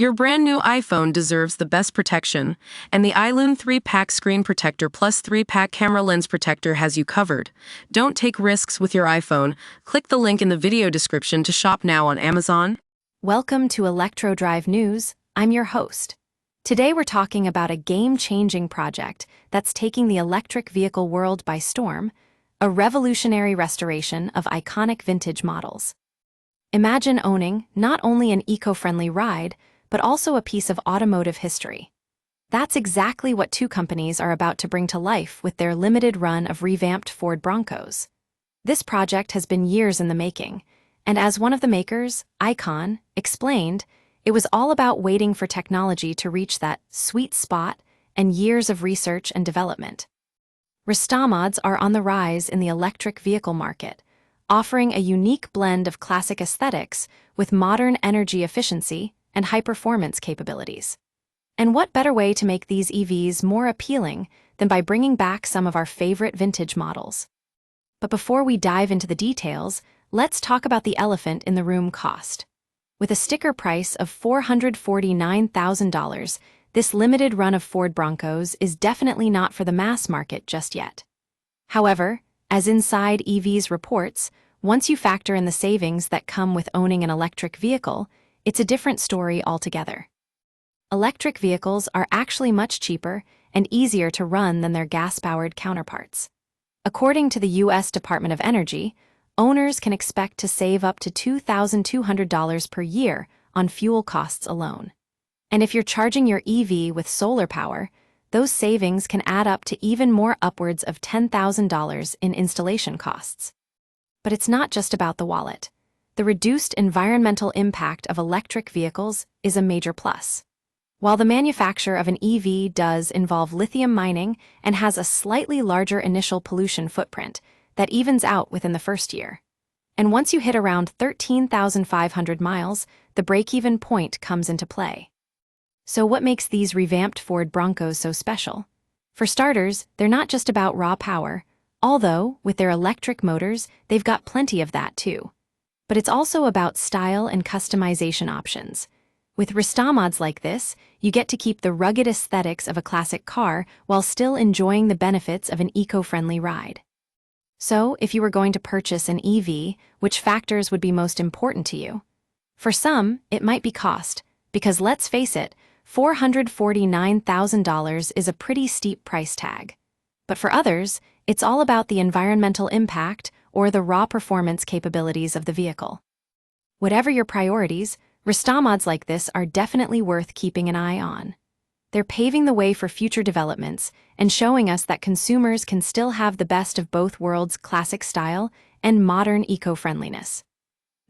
Your brand new iPhone deserves the best protection, and the iLune 3-pack screen protector plus 3-pack camera lens protector has you covered. Don't take risks with your iPhone. Click the link in the video description to shop now on Amazon. Welcome to Electro Drive News. I'm your host. Today we're talking about a game-changing project that's taking the electric vehicle world by storm, a revolutionary restoration of iconic vintage models. Imagine owning not only an eco-friendly ride, but also a piece of automotive history. That's exactly what two companies are about to bring to life with their limited run of revamped Ford Broncos. This project has been years in the making, and as one of the makers, Icon, explained, it was all about waiting for technology to reach that sweet spot and years of research and development. Restomods are on the rise in the electric vehicle market, offering a unique blend of classic aesthetics with modern energy efficiency and high-performance capabilities. And what better way to make these EVs more appealing than by bringing back some of our favorite vintage models? But before we dive into the details, let's talk about the elephant in the room: cost. With a sticker price of $449,000, this limited run of Ford Broncos is definitely not for the mass market just yet. However, as Inside EVs reports, once you factor in the savings that come with owning an electric vehicle, it's a different story altogether. Electric vehicles are actually much cheaper and easier to run than their gas-powered counterparts. According to the U.S. Department of Energy, owners can expect to save up to $2,200 per year on fuel costs alone. And if you're charging your EV with solar power, those savings can add up to even more, upwards of $10,000 in installation costs. But it's not just about the wallet. The reduced environmental impact of electric vehicles is a major plus. While the manufacture of an EV does involve lithium mining and has a slightly larger initial pollution footprint, that evens out within the first year. And once you hit around 13,500 miles, the break-even point comes into play. So what makes these revamped Ford Broncos so special? For starters, they're not just about raw power, although, with their electric motors, they've got plenty of that too. But it's also about style and customization options. With Restomods like this, you get to keep the rugged aesthetics of a classic car while still enjoying the benefits of an eco-friendly ride. So, if you were going to purchase an EV, which factors would be most important to you? For some, it might be cost, because let's face it, $449,000 is a pretty steep price tag. But for others, it's all about the environmental impact or the raw performance capabilities of the vehicle. Whatever your priorities, Restomods like this are definitely worth keeping an eye on. They're paving the way for future developments and showing us that consumers can still have the best of both worlds: classic style and modern eco-friendliness.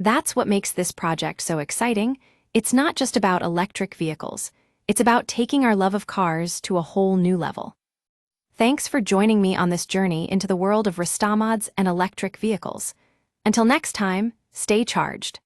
That's what makes this project so exciting. It's not just about electric vehicles. It's about taking our love of cars to a whole new level. Thanks for joining me on this journey into the world of Restomods and electric vehicles. Until next time, stay charged.